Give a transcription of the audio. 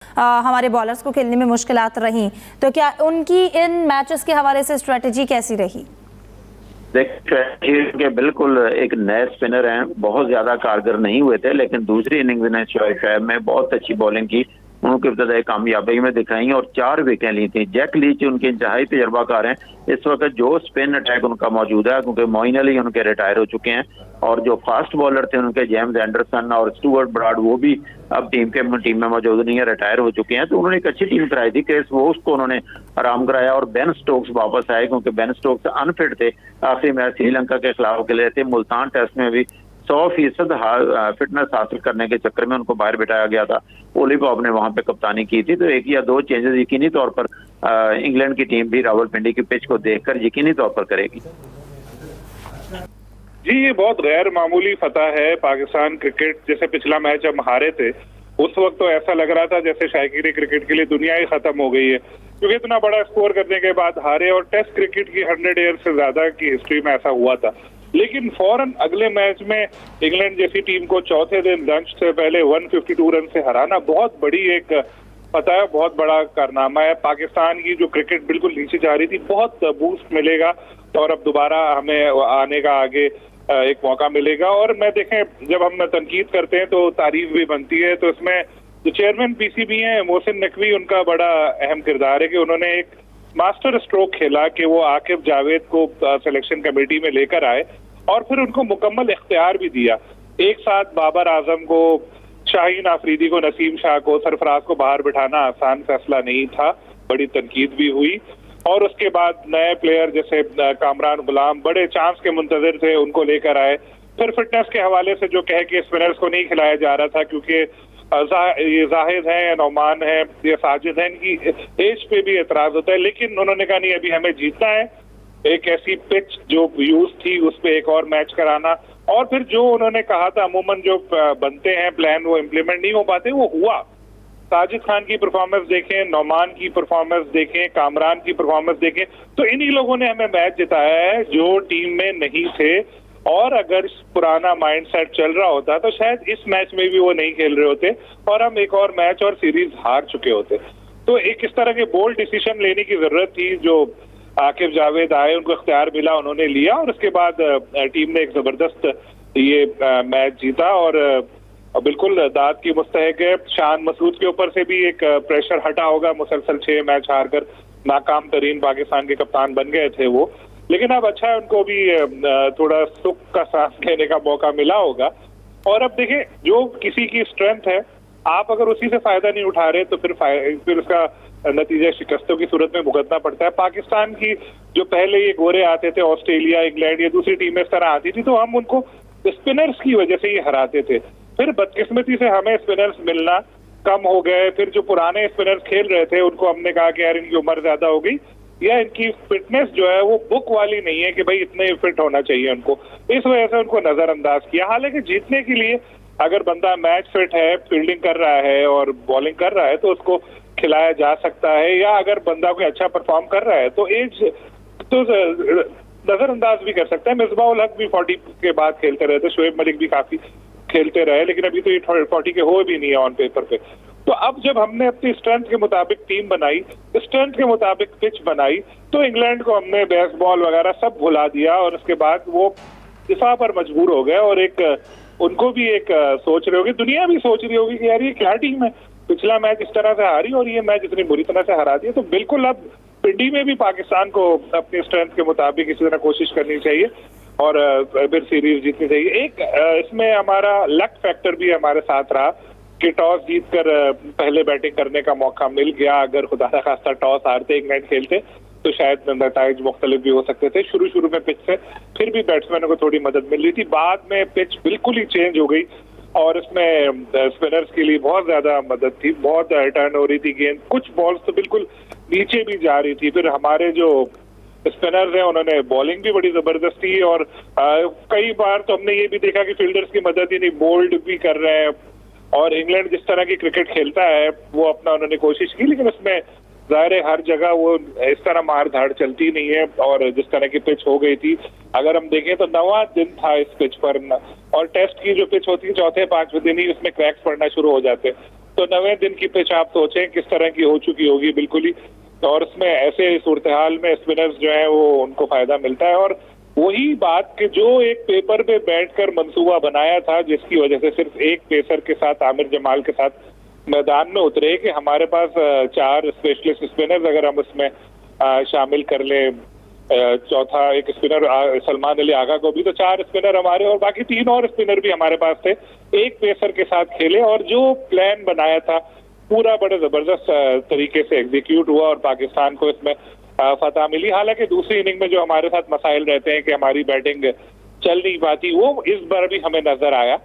हमारे बॉलर्स को खेलने में मुश्किलात रही, तो क्या उनकी इन मैचेस के हवाले से स्ट्रेटजी कैसी रही? देखिए के बिल्कुल एक नए स्पिनर हैं, बहुत ज्यादा कारगर नहीं हुए थे, लेकिन दूसरी इनिंग्स ने शोएब में बहुत अच्छी बॉलिंग की, उनकी इब्तदाई कामयाबी में दिखाई और 4 विकेट ली थी। जैक लीच उनके इंतहाई तजर्बाकार हैं। इस वक्त जो स्पिन अटैक उनका मौजूद है, क्योंकि मोइन अली उनके रिटायर हो चुके हैं और जो फास्ट बॉलर थे उनके जेम्स एंडरसन और स्टुअर्ट ब्रॉड, वो भी अब टीम में मौजूद नहीं है, रिटायर हो चुके हैं। तो उन्होंने एक अच्छी टीम कराई थी कि वो उसको उन्होंने आराम कराया और बेन स्टोक्स वापस आए, क्योंकि बेन स्टोक्स अनफिट थे। आखिरी मैच श्रीलंका के खिलाफ खेले थे। मुल्तान टेस्ट में भी 100% फिटनेस हासिल करने के चक्कर में उनको बाहर बिठाया गया था। ओली पॉप ने वहां पे कप्तानी की थी। तो 1 या 2 चेंजेस यकीनी तौर पर इंग्लैंड की टीम भी रावलपिंडी की पिच को देखकर यकीनी तौर पर करेगी। जी, ये बहुत गैर मामूली फतह है पाकिस्तान क्रिकेट। जैसे पिछला मैच हम हारे थे, उस वक्त तो ऐसा लग रहा था जैसे शायकीन क्रिकेट के लिए दुनिया ही खत्म हो गई है, क्योंकि इतना बड़ा स्कोर करने के बाद हारे। और टेस्ट क्रिकेट की 100 ईयर से ज्यादा की हिस्ट्री में ऐसा हुआ था। लेकिन फौरन अगले मैच में इंग्लैंड जैसी टीम को चौथे दिन लंच से पहले 152 रन से हराना बहुत बड़ी एक फतह, बहुत बड़ा कारनामा है। पाकिस्तान की जो क्रिकेट बिल्कुल नीचे जा रही थी, बहुत बूस्ट मिलेगा और अब दोबारा हमें आने का आगे एक मौका मिलेगा। और मैं देखें, जब हम तनकीद करते हैं तो तारीफ भी बनती है। तो इसमें जो चेयरमैन पीसीबी हैं मोहसिन नकवी, उनका बड़ा अहम किरदार है कि उन्होंने एक मास्टर स्ट्रोक खेला कि वो आकिब जावेद को सिलेक्शन कमेटी में लेकर आए और फिर उनको मुकम्मल इख्तियार भी दिया। एक साथ बाबर आजम को, शाहीन आफरीदी को, नसीम शाह को, सरफराज को बाहर बिठाना आसान फैसला नहीं था, बड़ी तनकीद भी हुई। और उसके बाद नए प्लेयर जैसे कामरान गुलाम बड़े चांस के मुंतजर थे, उनको लेकर आए। फिर फिटनेस के हवाले से जो कहे कि स्पिनर्स को नहीं खिलाया जा रहा था क्योंकि ये जाहिद है, नौमान है, ये साजिद है, इनकी एज पे भी एतराज होता है। लेकिन उन्होंने कहा नहीं, अभी हमें जीतना है। एक ऐसी पिच जो यूज थी उस पर एक और मैच कराना। और फिर जो उन्होंने कहा था, अमूमन जो बनते हैं प्लान वो इम्प्लीमेंट नहीं हो पाते, वो हुआ। साजिद खान की परफॉर्मेंस देखें, नौमान की परफॉर्मेंस देखें, कामरान की परफॉर्मेंस देखें, तो इन्हीं लोगों ने हमें मैच जिताया है जो टीम में नहीं थे। और अगर पुराना माइंडसेट चल रहा होता तो शायद इस मैच में भी वो नहीं खेल रहे होते और हम एक और मैच और सीरीज हार चुके होते। तो एक इस तरह के बोल्ड डिसीजन लेने की जरूरत थी। जो आकिब जावेद आए, उनको इख्तियार मिला, उन्होंने लिया और उसके बाद टीम ने एक जबरदस्त ये मैच जीता और बिल्कुल दाद की मुस्तहक है। शान मसूद के ऊपर से भी एक प्रेशर हटा होगा, मुसलसल 6 मैच हारकर नाकाम तरीन पाकिस्तान के कप्तान बन गए थे वो। लेकिन अब अच्छा है, उनको भी थोड़ा सुख का सांस लेने का मौका मिला होगा। और अब देखें, जो किसी की स्ट्रेंथ है, आप अगर उसी से फायदा नहीं उठा रहे तो फिर उसका नतीजा शिकस्तों की सूरत में भुगतना पड़ता है। पाकिस्तान की जो पहले ये गोरे आते थे, ऑस्ट्रेलिया, इंग्लैंड या दूसरी टीमें इस तरह आती थी, तो हम उनको स्पिनर्स की वजह से ही हराते थे। फिर बदकिस्मती से हमें स्पिनर्स मिलना कम हो गए। फिर जो पुराने स्पिनर्स खेल रहे थे उनको हमने कहा कि यार इनकी उम्र ज्यादा हो गई या इनकी फिटनेस जो है वो बुक वाली नहीं है कि भाई इतने फिट होना चाहिए उनको, इस वजह से उनको नजरअंदाज किया। हालांकि जीतने के लिए अगर बंदा मैच फिट है, फील्डिंग कर रहा है और बॉलिंग कर रहा है तो उसको खिलाया जा सकता है। या अगर बंदा कोई अच्छा परफॉर्म कर रहा है तो एज तो नजरअंदाज भी कर सकता है। मिसबाउल हक भी 40 के बाद खेलते रहे थे, शोएब मलिक भी काफी खेलते रहे, लेकिन अभी तो ये 40 के हो भी नहीं है ऑन पेपर पे। तो अब जब हमने अपनी स्ट्रेंथ के मुताबिक टीम बनाई, स्ट्रेंथ के मुताबिक पिच बनाई, तो इंग्लैंड को हमने बेसबॉल वगैरह सब भुला दिया और उसके बाद वो दिफा पर मजबूर हो गए। और एक उनको भी एक सोच रहे होगी, दुनिया भी सोच रही होगी कि यार ये क्या टीम है, पिछला मैच इस तरह से हारी और ये मैच इतनी बुरी तरह से हरा दिया। तो बिल्कुल अब पिंडी में भी पाकिस्तान को अपनी स्ट्रेंथ के मुताबिक इसी तरह कोशिश करनी चाहिए और फिर सीरीज जीतनी चाहिए। एक इसमें हमारा लक फैक्टर भी हमारे साथ रहा कि टॉस जीतकर पहले बैटिंग करने का मौका मिल गया। अगर खुदा न खास्ता टॉस हारते, इंग्लैंड खेलते, तो शायद नतीजे मुख्तलिफ भी हो सकते थे। शुरू में पिच से फिर भी बैट्समैनों को थोड़ी मदद मिल रही थी, बाद में पिच बिल्कुल ही चेंज हो गई और इसमें स्पिनर्स के लिए बहुत ज्यादा मदद थी, बहुत टर्न हो रही थी गेंद, कुछ बॉल्स तो बिल्कुल नीचे भी जा रही थी। फिर हमारे जो स्पिनर्स हैं उन्होंने बॉलिंग भी बड़ी जबरदस्त की और कई बार तो हमने ये भी देखा कि फील्डर्स की मदद ही नहीं, बोल्ड भी कर रहे हैं। और इंग्लैंड जिस तरह की क्रिकेट खेलता है वो अपना उन्होंने कोशिश की, लेकिन उसमें जाहिर है हर जगह वो इस तरह मार धाड़ चलती नहीं है। और जिस तरह की पिच हो गई थी, अगर हम देखें तो 9वां दिन था इस पिच पर और टेस्ट की जो पिच होती है 4थे 5वें दिन ही उसमें क्रैक्स पड़ना शुरू हो जाते। तो 9वें दिन की पिच आप सोचें किस तरह की हो चुकी होगी बिल्कुल ही, और उसमें ऐसे सूरत हाल में स्पिनर्स जो है वो उनको फायदा मिलता है। और वही बात कि जो एक पेपर पे बैठकर मंसूबा बनाया था, जिसकी वजह से सिर्फ एक पेसर के साथ, आमिर जमाल के साथ मैदान में उतरे कि हमारे पास 4 स्पेशलिस्ट स्पिनर्स, अगर हम उसमें शामिल कर लें चौथा एक स्पिनर सलमान अली आगा को भी, तो 4 स्पिनर हमारे और बाकी 3 और स्पिनर भी हमारे पास थे, एक पेसर के साथ खेले और जो प्लान बनाया था पूरा बड़े जबरदस्त तरीके से एग्जीक्यूट हुआ और पाकिस्तान को इसमें फतह मिली। हालांकि दूसरी इनिंग में जो हमारे साथ मसाइल रहते हैं कि हमारी बैटिंग चल नहीं पाती, वो इस बार भी हमें नजर आया।